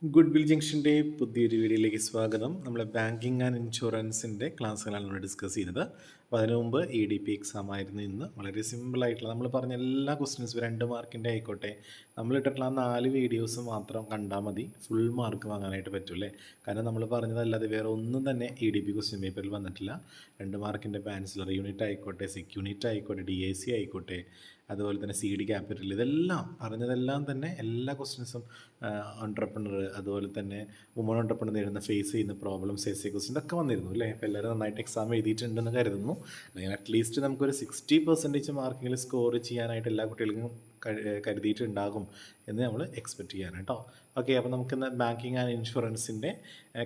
Good will ജംഗ്ഷൻ്റെ പുതിയൊരു വീഡിയോയിലേക്ക് സ്വാഗതം. നമ്മൾ ബാങ്കിങ് ആൻഡ് ഇൻഷുറൻസിൻ്റെ ക്ലാസ്സുകളാണ് നമ്മൾ ഡിസ്കസ് ചെയ്യുന്നത്. അപ്പോൾ അതിനു മുമ്പ് EDP എക്സാം ആയിരുന്നു ഇന്ന്. വളരെ സിമ്പിളായിട്ടുള്ള നമ്മൾ പറഞ്ഞ എല്ലാ ക്വസ്റ്റ്യൻസും 2 മാർക്കിൻ്റെ ആയിക്കോട്ടെ, നമ്മളിട്ടിട്ടുള്ള 4 വീഡിയോസ് മാത്രം കണ്ടാൽ മതി, ഫുൾ മാർക്ക് വാങ്ങാനായിട്ട് പറ്റൂല്ലേ. കാരണം നമ്മൾ പറഞ്ഞതല്ലാതെ വേറെ ഒന്നും തന്നെ EDP ക്വസ്റ്റ്യൻ പേപ്പറിൽ വന്നിട്ടില്ല. 2 മാർക്കിൻ്റെ ബാൻസിലർ യൂണിറ്റ് ആയിക്കോട്ടെ, സിക് യൂണിറ്റ് ആയിക്കോട്ടെ, DAC ആയിക്കോട്ടെ, അതുപോലെ തന്നെ CD ക്യാപിറ്റൽ, ഇതെല്ലാം പറഞ്ഞതെല്ലാം തന്നെ എല്ലാ ക്വസ്റ്റ്യൻസും എൻ്റർപ്രണർ, അതുപോലെ തന്നെ വുമൺ എൻ്റർപ്രണർ നേരിടുന്ന ഫേസ് ചെയ്യുന്ന പ്രോബ്ലംസ്, ക്വസ്റ്റ്യൻ ഇതൊക്കെ വന്നിരുന്നു അല്ലേ. അപ്പോൾ എല്ലാവരും നന്നായിട്ട് എക്സാം എഴുതിയിട്ടുണ്ടെന്ന് കരുതുന്നു. അല്ലെങ്കിൽ അറ്റ്ലീസ്റ്റ് നമുക്കൊരു 60% മാർക്കെങ്കിലും സ്കോർ ചെയ്യാനായിട്ട് എല്ലാ കുട്ടികൾക്കും കരുതിയിട്ടുണ്ടാകും എന്ന് നമ്മൾ എക്സ്പെക്റ്റ് ചെയ്യാണ് കേട്ടോ. ഓക്കെ, അപ്പോൾ നമുക്കിന്ന് ബാങ്കിങ് ആൻഡ് ഇൻഷുറൻസിൻ്റെ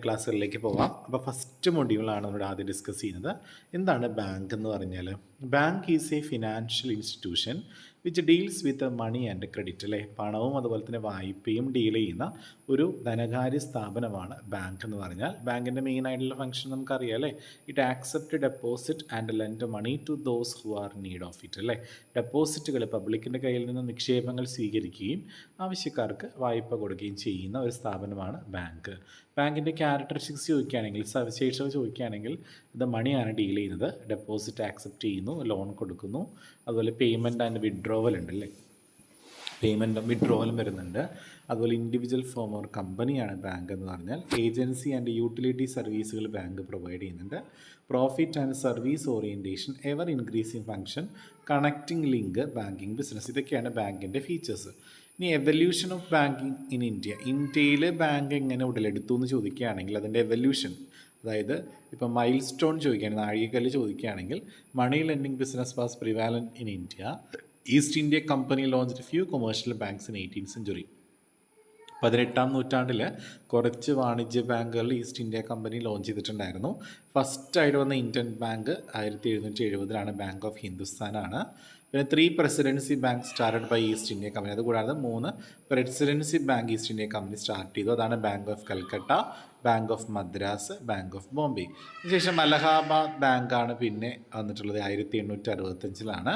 ക്ലാസ്സുകളിലേക്ക് പോകാം. അപ്പോൾ ഫസ്റ്റ് മൊഡ്യൂളാണ് നമ്മൾ ആദ്യം ഡിസ്കസ് ചെയ്യുന്നത്. എന്താണ് ബാങ്ക് എന്ന് പറഞ്ഞാൽ? Bank is a financial institution which deals with money and credit അല്ലേ. പണവും അതുപോലെ തന്നെ വായ്പയും ഡീൽ ചെയ്യുന്ന ഒരു ധനകാര്യ സ്ഥാപനമാണ് ബാങ്ക് എന്ന് പറഞ്ഞാൽ. ബാങ്കിൻ്റെ മെയിൻ ആയിട്ടുള്ള ഫംഗ്ഷൻ നമുക്കറിയാം അല്ലേ. It accept deposit and lend money to those who are need of it അല്ലേ. ഡെപ്പോസിറ്റുകൾ, പബ്ലിക്കിൻ്റെ കയ്യിൽ നിന്ന് നിക്ഷേപങ്ങൾ സ്വീകരിക്കുകയും ആവശ്യക്കാർക്ക് വായ്പ കൊടുക്കുകയും ചെയ്യുന്ന ഒരു സ്ഥാപനമാണ് ബാങ്ക്. ബാങ്കിൻ്റെ ക്യാരക്ടറിസ്റ്റിക്സ് ചോദിക്കുകയാണെങ്കിൽ, സവിശേഷത ചോദിക്കുകയാണെങ്കിൽ, ഇത് മണിയാണ് ഡീൽ ചെയ്യുന്നത്, ഡെപ്പോസിറ്റ് ആക്സെപ്റ്റ് ചെയ്യുന്നു, ലോൺ കൊടുക്കുന്നു, അതുപോലെ പേയ്മെൻറ്റ് ആൻഡ് വിഡ്രോവൽ ഉണ്ട് അല്ലേ, പേയ്മെൻറ്റും വിഡ്രോവലും വരുന്നുണ്ട്. അതുപോലെ ഇൻഡിവിജ്വൽ ഫോം ഓർ കമ്പനിയാണ് ബാങ്ക് എന്ന് പറഞ്ഞാൽ. ഏജൻസി ആൻഡ് യൂട്ടിലിറ്റി സർവീസുകൾ ബാങ്ക് പ്രൊവൈഡ് ചെയ്യുന്നുണ്ട്. Profit and service orientation, ever increasing function, connecting link, banking business, ഇതൊക്കെയാണ് ബാങ്കിൻ്റെ ഫീച്ചേഴ്സ്. ഇനി evolution of banking in India, ഇന്ത്യയിൽ ബാങ്ക് എങ്ങനെ ഉടലെടുത്തു എന്ന് ചോദിക്കുകയാണെങ്കിൽ അതിൻ്റെ എവല്യൂഷൻ, അതായത് ഇപ്പോൾ മൈൽ സ്റ്റോൺ ചോദിക്കുകയാണെങ്കിൽ, നാഴികക്കല്ല് ചോദിക്കുകയാണെങ്കിൽ, money lending business was prevalent in India. East India company launched few commercial banks in 18th century. 18ാം നൂറ്റാണ്ടിൽ കുറച്ച് വാണിജ്യ ബാങ്കുകൾ ഈസ്റ്റ് ഇന്ത്യ കമ്പനി ലോഞ്ച് ചെയ്തിട്ടുണ്ടായിരുന്നു. ഫസ്റ്റായിട്ട് വന്ന ഇന്ത്യൻ ബാങ്ക് 1770 ബാങ്ക് ഓഫ് ഹിന്ദുസ്ഥാനാണ്. പിന്നെ 3 presidency bank started by East India company. അതുകൂടാതെ 3 presidency bank East India company start ചെയ്തു. അതാണ് bank of Calcutta, bank of Madras, bank of Bombay. അതിനുശേഷം അലഹാബാദ് ബാങ്കാണ് പിന്നെ വന്നിട്ടുള്ളത് 1865.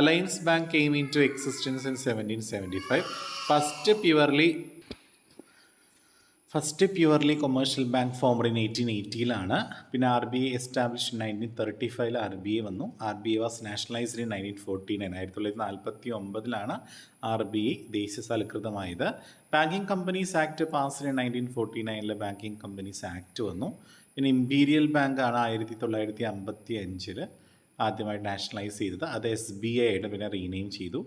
Alliance bank came into existence in 1775. First purely commercial bank formed in 1880. പിന്നെ RBI establish in 1935 RBI വന്നു. RBI was nationalised in 1949. 1949 RBI ദേശസാൽകൃതമായത്. Banking companies act passed in 1949 banking companies act വന്നു. പിന്നെ imperial ബാങ്കാണ് 1955 ആദ്യമായിട്ട് nationalise ചെയ്തത്. അത് SBI ആയിട്ട് പിന്നെ റീനെയിം ചെയ്തു.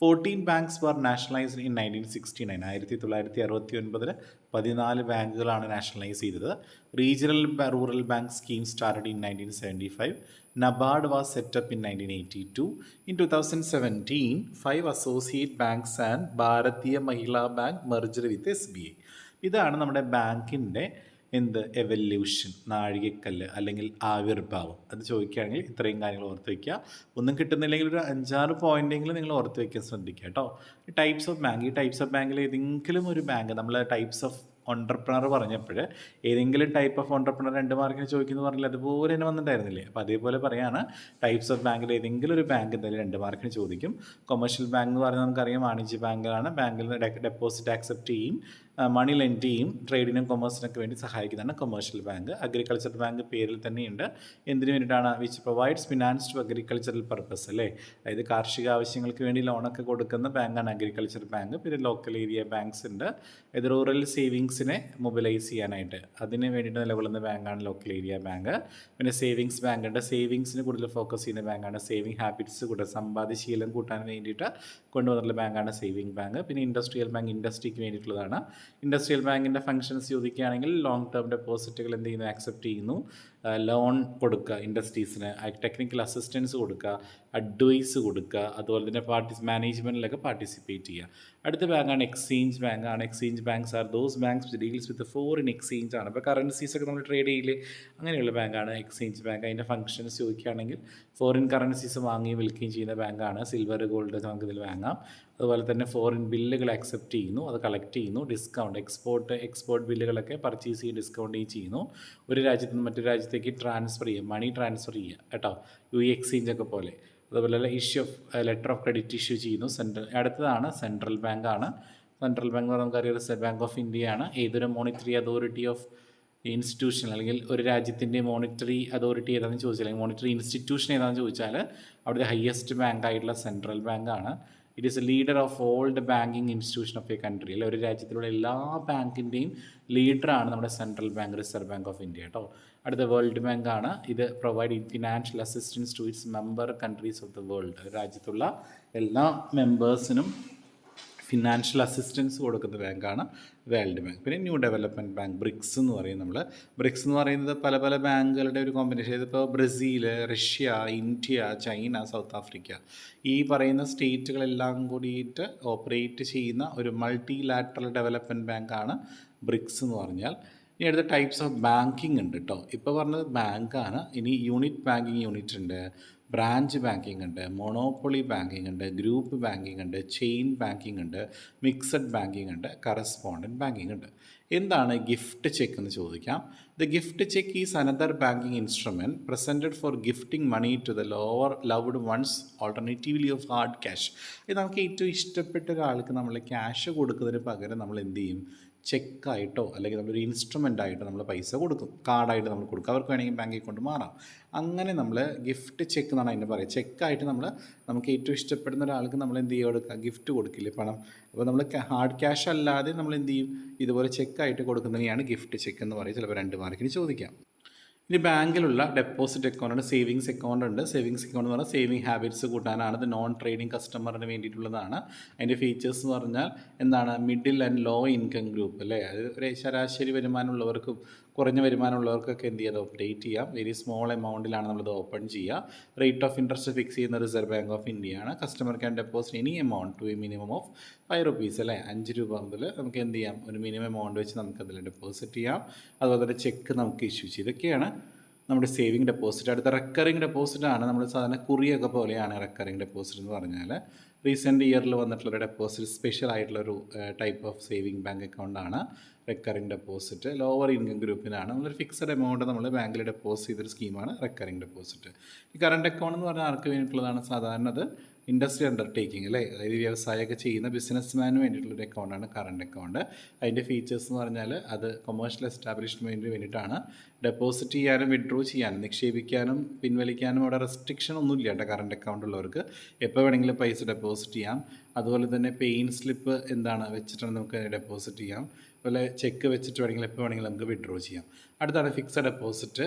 14 ബാങ്ക്സ് വർ നാഷണലൈസ്ഡ് ഇൻ 1969. 1969 14 ബാങ്കുകളാണ് നാഷണലൈസ് ചെയ്തത്. Regional rural bank scheme started in 1975. NABARD was set up in 1982. In 2017 5 associate banks and Bharatiya Mahila bank merger with SBI. ഇതാണ് നമ്മുടെ ബാങ്കിൻ്റെ എവല്യൂഷൻ, നാഴികക്കല്ല് അല്ലെങ്കിൽ ആവിർഭാവം. അത് ചോദിക്കുകയാണെങ്കിൽ ഇത്രയും കാര്യങ്ങൾ ഓർത്ത് വയ്ക്കുക. ഒന്നും കിട്ടുന്നില്ലെങ്കിൽ ഒരു 5-6 പോയിൻ്റെങ്കിലും നിങ്ങൾ ഓർത്ത് വയ്ക്കാൻ ശ്രദ്ധിക്കുക കേട്ടോ. ടൈപ്സ് ഓഫ് ബാങ്ക്, ഈ ടൈപ്സ് ഓഫ് ബാങ്കിൽ ഏതെങ്കിലും ഒരു ബാങ്ക്, നമ്മൾ ടൈപ്സ് ഓഫ് ഓൺട്രപ്രണർ പറഞ്ഞപ്പോൾ ഏതെങ്കിലും ടൈപ്പ് ഓഫ് ഓൺട്രപ്രണർ 2 മാർക്കിന് ചോദിക്കുന്നു പറഞ്ഞില്ല, അതുപോലെ തന്നെ വന്നിട്ടുണ്ടായിരുന്നില്ലേ. അപ്പോൾ അതേപോലെ പറയാണ്, ടൈപ്സ് ഓഫ് ബാങ്കിൽ ഏതെങ്കിലും ഒരു ബാങ്ക് എന്തായാലും 2 മാർക്കിന് ചോദിക്കും. കൊമേഴ്ഷ്യൽ ബാങ്ക് എന്ന് പറഞ്ഞാൽ നമുക്കറിയാം വാണിജ്യ ബാങ്കുകളാണ്. ബാങ്കിൽ നിന്ന് ഡെപ്പോസിറ്റ് ആക്സെപ്റ്റ് ചെയ്യും, മണി ലെൻഡ് ചെയ്യും, ട്രേഡിനും കൊമേഴ്സിനൊക്കെ വേണ്ടി സഹായിക്കുന്നതാണ് കൊമേഴ്ഷ്യൽ ബാങ്ക്. അഗ്രികൾച്ചർ ബാങ്ക് പേരിൽ തന്നെയുണ്ട്. എന്തിനു വേണ്ടിയിട്ടാണ്? Which provides finance to agricultural purpose അല്ലേ. അതായത് കാർഷിക ആവശ്യങ്ങൾക്ക് വേണ്ടി ലോണൊക്കെ കൊടുക്കുന്ന ബാങ്കാണ് അഗ്രികൾച്ചർ ബാങ്ക്. പിന്നെ ലോക്കൽ ഏരിയ ബാങ്ക്സ് ഉണ്ട്, ഇത് റൂറൽ സേവിങ്സിനെ മൊബിലൈസ് ചെയ്യാനായിട്ട് അതിന് വേണ്ടിയിട്ട് നിലകൊള്ളുന്ന ബാങ്കാണ് ലോക്കൽ ഏരിയ ബാങ്ക്. പിന്നെ സേവിങ്സ് ബാങ്ക് ഉണ്ട്, സേവിങ്സിന് കൂടുതൽ ഫോക്കസ് ചെയ്യുന്ന ബാങ്കാണ്. സേവിങ് ഹാബിറ്റ്സ് കൂടെ സമ്പാദ്യശീലം കൂട്ടാൻ വേണ്ടിയിട്ട് കൊണ്ടുവന്നിട്ടുള്ള ബാങ്കാണ് സേവിങ് ബാങ്ക്. പിന്നെ ഇൻഡസ്ട്രിയൽ ബാങ്ക് ഇൻഡസ്ട്രിക്ക് വേണ്ടിയിട്ടുള്ളതാണ്. ഇൻഡസ്ട്രിയൽ ബാങ്കിൻ്റെ ഫംഗ്ഷൻസ് ചോദിക്കുകയാണെങ്കിൽ ലോങ് ടേം ഡെപ്പോസിറ്റുകൾ എന്ത് ചെയ്യുന്നു? ആക്സെപ്റ്റ് ചെയ്യുന്നു, ലോൺ കൊടുക്കുക ഇൻഡസ്ട്രീസിന്, ടെക്നിക്കൽ അസിസ്റ്റൻസ് കൊടുക്കുക, അഡ്വൈസ് കൊടുക്കുക, അതുപോലെ തന്നെ മാനേജ്മെൻറ്റിലൊക്കെ പാർട്ടിസിപ്പേറ്റ് ചെയ്യുക. അടുത്ത ബാങ്കാണ് എക്സ്ചേഞ്ച് ബാങ്കാണ്. Exchange banks are those banks deals with foreign exchange ആണ്. ഇപ്പോൾ കറൻസീസൊക്കെ നമ്മൾ ട്രേഡ് ചെയ്യില്ലേ, അങ്ങനെയുള്ള ബാങ്കാണ് എക്സ്ചേഞ്ച് ബാങ്ക്. അതിൻ്റെ ഫംഗ്ഷൻസ് ചോദിക്കുകയാണെങ്കിൽ ഫോറിൻ കറൻസീസ് വാങ്ങുകയും വിൽക്കുകയും ചെയ്യുന്ന ബാങ്കാണ്. സിൽവർ, ഗോൾഡ് നമുക്കിതിൽ വാങ്ങാം. അതുപോലെ തന്നെ ഫോറിൻ ബില്ലുകൾ അക്സെപ്റ്റ് ചെയ്യുന്നു, അത് കളക്ട് ചെയ്യുന്നു, ഡിസ്കൗണ്ട് എക്സ്പോർട്ട് ബില്ലുകളൊക്കെ പർച്ചേസ് ചെയ്ത് ഡിസ്കൗണ്ട് ചെയ്യുന്നു. ഒരു രാജ്യത്ത് നിന്ന് മറ്റൊരു രാജ്യത്തേക്ക് ട്രാൻസ്ഫർ ചെയ്യുക, മണി ട്രാൻസ്ഫർ ചെയ്യുക കേട്ടോ, എക്സ്ചേഞ്ച് ഒക്കെ പോലെ. അതുപോലെ issue of letter of credit issue ചെയ്യുന്നു. അടുത്തതാണ് സെൻട്രൽ ബാങ്കാണ്. സെൻട്രൽ ബാങ്ക് എന്ന് നമുക്കറിയാം റിസർവ് ബാങ്ക് ഓഫ് ഇന്ത്യയാണ്. ഏതൊരു മോണിറ്ററി അതോറിറ്റി ഓഫ് ഇൻസ്റ്റിറ്റ്യൂഷൻ അല്ലെങ്കിൽ ഒരു രാജ്യത്തിൻ്റെ മോണിറ്ററി അതോറിറ്റി ഏതാണെന്ന് ചോദിച്ചാൽ അല്ലെങ്കിൽ മോണിറ്ററി ഇൻസ്റ്റിറ്റ്യൂഷൻ ഏതാണെന്ന് ചോദിച്ചാൽ അവിടുത്തെ ഹയസ്റ്റ് ബാങ്ക് ആയിട്ടുള്ള സെൻട്രൽ ബാങ്കാണ്. It is a leader of all the banking institution of a country. അല്ലെ ഒരു രാജ്യത്തിലുള്ള എല്ലാ ബാങ്കിൻ്റെയും ലീഡറാണ് നമ്മുടെ central bank, reserve bank of India കേട്ടോ. അടുത്ത വേൾഡ് ബാങ്ക് ആണ്. ഇത് provide financial assistance to its member countries of the world. രാജ്യത്തുള്ള എല്ലാ മെമ്പേഴ്സിനും ഫിനാൻഷ്യൽ അസിസ്റ്റൻസ് കൊടുക്കുന്ന ബാങ്കാണ് വേൾഡ് ബാങ്ക്. പിന്നെ ന്യൂ ഡെവലപ്മെൻറ്റ് ബാങ്ക്, ബ്രിക്സ് എന്ന് പറയും നമ്മൾ. ബ്രിക്സ് എന്ന് പറയുന്നത് പല പല ബാങ്കുകളുടെ ഒരു കോമ്പിനേഷൻ. ഇതിപ്പോൾ Brazil, Russia, India, China, south Africa ഈ പറയുന്ന സ്റ്റേറ്റുകളെല്ലാം കൂടിയിട്ട് ഓപ്പറേറ്റ് ചെയ്യുന്ന ഒരു മൾട്ടി ലാറ്ററൽ ഡെവലപ്മെൻറ്റ് ബാങ്കാണ് ബ്രിക്സ് എന്ന് പറഞ്ഞാൽ. ഇനി അടുത്ത ടൈപ്സ് ഓഫ് ബാങ്കിങ് ഉണ്ട് കേട്ടോ. ഇപ്പോൾ പറഞ്ഞത് ബാങ്കാണ്. ഇനി യൂണിറ്റ് ബാങ്കിങ് യൂണിറ്റ് ഉണ്ട്, ബ്രാഞ്ച് ബാങ്കിങ് ഉണ്ട്, മൊണോപ്പൊളി ബാങ്കിങ് ഉണ്ട്, ഗ്രൂപ്പ് ബാങ്കിങ് ഉണ്ട്, ചെയിൻ ബാങ്കിങ് ഉണ്ട്, മിക്സഡ് ബാങ്കിങ് ഉണ്ട്, കറസ്പോണ്ടൻറ്റ് ബാങ്കിങ് ഉണ്ട്. എന്താണ് ഗിഫ്റ്റ് ചെക്ക് എന്ന് ചോദിക്കാം. The gift cheque is another banking instrument presented for gifting money to the loved ones alternatively of hard cash. ഇത് നമുക്ക് ഏറ്റവും ഇഷ്ടപ്പെട്ട ഒരാൾക്ക് നമ്മൾ ക്യാഷ് കൊടുക്കുന്നതിന് പകരം നമ്മൾ എന്ത് ചെയ്യും, ചെക്കായിട്ടോ അല്ലെങ്കിൽ നമ്മളൊരു ഇൻസ്ട്രുമെൻ്റ് ആയിട്ടോ നമ്മൾ പൈസ കൊടുക്കും, കാർഡായിട്ട് നമ്മൾ കൊടുക്കും. അവർക്ക് വേണമെങ്കിൽ ബാങ്കിൽ കൊണ്ട് മാറാം. അങ്ങനെ നമ്മൾ ഗിഫ്റ്റ് ചെക്ക് എന്നാണ് അതിന് പറയുക. ചെക്കായിട്ട് നമുക്ക് ഏറ്റവും ഇഷ്ടപ്പെടുന്ന ഒരാൾക്ക് നമ്മൾ എന്ത് ചെയ്യുക, കൊടുക്കുക, ഗിഫ്റ്റ് കൊടുക്കില്ലേ, പണം. അപ്പോൾ നമ്മൾ ഹാർഡ് ക്യാഷ് അല്ലാതെ നമ്മൾ എന്ത് ചെയ്യും, ഇതുപോലെ ചെക്കായിട്ട് കൊടുക്കുന്നതിനെയാണ് ഗിഫ്റ്റ് ചെക്ക് എന്ന് പറയും. ചിലപ്പോൾ 2 മാർക്കിന് ചോദിക്കാം. ഇനി ബാങ്കിലുള്ള ഡെപ്പോസിറ്റ് അക്കൗണ്ട് ഉണ്ട്, സേവിങ്സ് അക്കൗണ്ട് ഉണ്ട്. സേവിങ്സ് അക്കൗണ്ട് എന്ന് പറഞ്ഞാൽ സേവിങ് ഹാബിറ്റ്സ് കൂട്ടാനാണ്. ഇത് നോൺ ട്രേഡിംഗ് കസ്റ്റമറിന് വേണ്ടിയിട്ടുള്ളതാണ്. അതിൻ്റെ ഫീച്ചേഴ്സ് എന്ന് പറഞ്ഞാൽ എന്താണ്, middle and low income group അല്ലേ, അത് ഒരു ശരാശരി വരുമാനമുള്ളവർക്കും കുറഞ്ഞ വരുമാനമുള്ളവർക്കൊക്കെ എന്ത് ചെയ്യാം, ഓപ്പറേറ്റ് ചെയ്യാം. വെരി സ്മോൾ എമൗണ്ടിലാണ് നമ്മളിത് ഓപ്പൺ ചെയ്യുക. റേറ്റ് ഓഫ് ഇൻട്രസ്റ്റ് ഫിക്സ് ചെയ്യുന്ന റിസർവ് ബാങ്ക് ഓഫ് ഇന്ത്യയാണ്. Customer can deposit any amount to a minimum of 5 rupees അല്ലേ, 5 രൂപ മുതൽ നമുക്ക് എന്ത് ചെയ്യാം, ഒരു മിനിമം എമൗണ്ട് വെച്ച് നമുക്കതിൽ ഡെപ്പോസിറ്റ് ചെയ്യാം. അതുപോലെ തന്നെ ചെക്ക് നമുക്ക് ഇഷ്യൂ ചെയ്യും. ഇതൊക്കെയാണ് നമ്മുടെ സേവിങ് ഡെപ്പോസിറ്റ്. അടുത്ത റെക്കറിങ് ഡെപ്പോസിറ്റ് ആണ്. നമ്മൾ സാധാരണ കുറിയൊക്കെ പോലെയാണ് റെക്കറിങ് ഡെപ്പോസിറ്റ് എന്ന് പറഞ്ഞാൽ. റീസെൻറ്റ് ഇയറിൽ വന്നിട്ടുള്ളൊരു ഡെപ്പോസിറ്റ്, സ്പെഷ്യൽ ആയിട്ടുള്ളൊരു ടൈപ്പ് ഓഫ് സേവിങ് ബാങ്ക് അക്കൗണ്ടാണ് റെക്കറിങ് ഡെപ്പോസിറ്റ്. ലോവർ ഇൻകം ഗ്രൂപ്പിനാണ്. നമ്മളൊരു ഫിക്സഡ് എമൗണ്ട് നമ്മൾ ബാങ്കിൽ ഡെപ്പോസിറ്റ് ചെയ്തൊരു സ്കീമാണ് റെക്കറിങ് ഡെപ്പോസിറ്റ്. ഈ കറണ്ട് അക്കൗണ്ട് എന്ന് പറഞ്ഞാൽ ആർക്ക് വേണ്ടിയിട്ടുള്ളതാണ്, സാധാരണ അത് ഇൻഡസ്ട്രി അണ്ടർടേക്കിംഗ് അല്ലേ, അതായത് വ്യവസായമൊക്കെ ചെയ്യുന്ന ബിസിനസ്മാന് വേണ്ടിയിട്ടുള്ളൊരു അക്കൗണ്ടാണ് കറണ്ട് അക്കൗണ്ട്. അതിൻ്റെ ഫീച്ചേഴ്സ് എന്ന് പറഞ്ഞാൽ അത് കൊമേഴ്ഷ്യൽ എസ്റ്റാബ്ലിഷ്മെൻറ്റിന് വേണ്ടിയിട്ടാണ്. ഡെപ്പോസിറ്റ് ചെയ്യാനും വിഡ്രോ ചെയ്യാനും നിക്ഷേപിക്കാനും പിൻവലിക്കാനും അവിടെ റെസ്ട്രിക്ഷൻ ഒന്നുമില്ല കേട്ടോ. കറണ്ട് അക്കൗണ്ട് ഉള്ളവർക്ക് എപ്പോൾ വേണമെങ്കിലും പൈസ ഡെപ്പോസിറ്റ് ചെയ്യാം. അതുപോലെ തന്നെ പെയിൻ സ്ലിപ്പ് വെച്ചിട്ടാണ് നമുക്ക് ഡെപ്പോസിറ്റ് ചെയ്യാം. അതുപോലെ ചെക്ക് വെച്ചിട്ട് വേണമെങ്കിൽ എപ്പോൾ വേണമെങ്കിലും നമുക്ക് വിഡ്രോ ചെയ്യാം. അടുത്താണ് ഫിക്സഡ് ഡെപ്പോസിറ്റ്.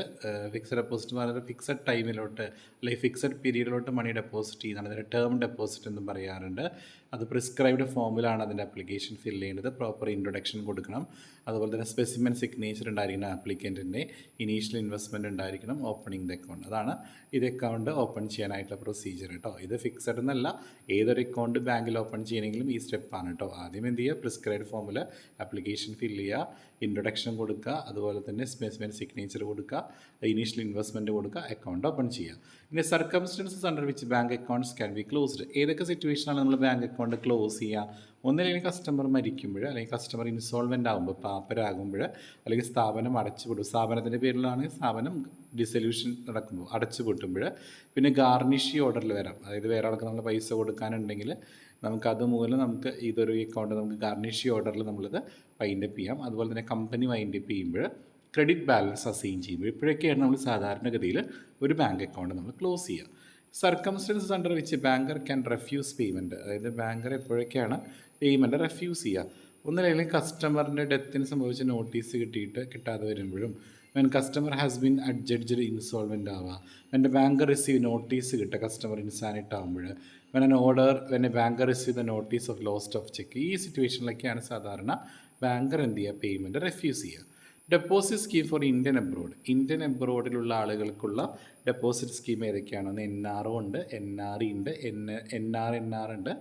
ഫിക്സഡ് ഡെപ്പോസിറ്റ് എന്ന് പറഞ്ഞാൽ ഫിക്സഡ് ടൈമിലോട്ട് അല്ലെങ്കിൽ ഫിക്സഡ് പീരീഡിലോട്ട് മണി ഡെപ്പോസിറ്റ് ചെയ്യുന്നതാണ്. അതിന് ടേം ഡെപ്പോസിറ്റ് എന്നും പറയാറുണ്ട്. അത് പ്രിസ്ക്രൈബ്ഡ് ഫോമിലാണ് അതിൻ്റെ ആപ്ലിക്കേഷൻ ഫില്ല് ചെയ്യേണ്ടത്. പ്രോപ്പർ ഇൻട്രൊഡക്ഷൻ കൊടുക്കണം. അതുപോലെ തന്നെ സ്പെസിമെൻ സിഗ്നേച്ചർ ഉണ്ടായിരിക്കണം. ആപ്ലിക്കൻറ്റിൻ്റെ ഇനീഷ്യൽ ഇൻവെസ്റ്റ്മെൻറ്റ് ഉണ്ടായിരിക്കണം. ഓപ്പണിംഗ് ദ അക്കൗണ്ട്, അതാണ് ഇത് അക്കൗണ്ട് ഓപ്പൺ ചെയ്യാനായിട്ടുള്ള പ്രൊസീജിയർ കേട്ടോ. ഇത് ഫിക്സഡ് എന്നല്ല, ഏതൊരു അക്കൗണ്ട് ബാങ്കിൽ ഓപ്പൺ ചെയ്യണമെങ്കിലും ഈ സ്റ്റെപ്പാണ് കേട്ടോ. ആദ്യം എന്ത് ചെയ്യുക, പ്രിസ്ക്രൈബ്ഡ് ഫോമിൽ ആപ്ലിക്കേഷൻ ഫില്ല് ചെയ്യുക, ഇൻട്രൊഡക്ഷൻ കൊടുക്കുക, അതുപോലെ തന്നെ സ്പെസിമെൻ സിഗ്നേച്ചർ കൊടുക്കുക, ഇനീഷ്യൽ ഇൻവെസ്റ്റ്മെൻറ്റ് കൊടുക്കുക, അക്കൗണ്ട് ഓപ്പൺ ചെയ്യുക. ഇനി circumstances under which bank accounts can be closed. ഏതൊക്കെ സിറ്റുവേഷനാണ് നമ്മൾ ബാങ്ക് അക്കൗണ്ട് ക്ലോസ് ചെയ്യുക? ഒന്നില്ലെങ്കിൽ കസ്റ്റമർ മരിക്കുമ്പോൾ, അല്ലെങ്കിൽ കസ്റ്റമർ ഇൻസോൾവെൻ്റ് ആകുമ്പോൾ, പാപ്പരാകുമ്പോൾ, അല്ലെങ്കിൽ സ്ഥാപനം അടച്ചുപൂട്ടും, സ്ഥാപനത്തിൻ്റെ പേരിലാണ് സ്ഥാപനം ഡിസൊല്യൂഷൻ നടക്കുമ്പോൾ അടച്ചുപൂട്ടുമ്പോൾ, പിന്നെ ഗാർണിഷ് ഓർഡറിൽ വരാം. അതായത് വേറെ ആൾക്ക് നമ്മൾ പൈസ കൊടുക്കാനുണ്ടെങ്കിൽ നമുക്കത് മൂലം നമുക്ക് ഇതൊരു അക്കൗണ്ട് നമുക്ക് ഗാർണിഷ് ഓർഡറിൽ നമ്മളിത് വൈൻഡപ്പ് ചെയ്യാം. അതുപോലെ തന്നെ കമ്പനി വൈൻഡപ്പ് ചെയ്യുമ്പോൾ, ക്രെഡിറ്റ് ബാലൻസ് അസൈൻ ചെയ്യുമ്പോൾ, ഇപ്പോഴൊക്കെയാണ് നമ്മൾ സാധാരണഗതിയിൽ ഒരു ബാങ്ക് അക്കൗണ്ട് നമ്മൾ ക്ലോസ് ചെയ്യുക. സർക്കംസ്റ്റൻസസ് അണ്ടർ വെച്ച് ബാങ്കർ ക്യാൻ റെഫ്യൂസ് പേയ്മെൻറ്റ്. അതായത് ബാങ്കർ എപ്പോഴൊക്കെയാണ് പേയ്മെൻറ്റ് റെഫ്യൂസ് ചെയ്യുക? ഒന്നില്ലെങ്കിൽ കസ്റ്റമറിൻ്റെ ഡെത്തിന് സംബന്ധിച്ച് നോട്ടീസ് കിട്ടാതെ വരുമ്പോഴും, when customer has been adjudged insolvent ആവുക, വെൻ ബാങ്കർ റിസീവ് നോട്ടീസ് കിട്ടുക കസ്റ്റമർ ഇൻസാനിറ്റ് ആകുമ്പോൾ, when a banker receive the notice of lost of cheque. ഈ സിറ്റുവേഷനിലൊക്കെയാണ് സാധാരണ ബാങ്കർ എന്ത് ചെയ്യുക, പേയ്മെൻറ്റ് റെഫ്യൂസ് ചെയ്യുക. Deposit scheme for Indian abroad. Indian അബ്രോഡിലുള്ള ആളുകൾക്കുള്ള ഡെപ്പോസിറ്റ് സ്കീം ഏതൊക്കെയാണെന്ന് NRO ഉണ്ട്, NRE ഉണ്ട്, NR ഉണ്ട്,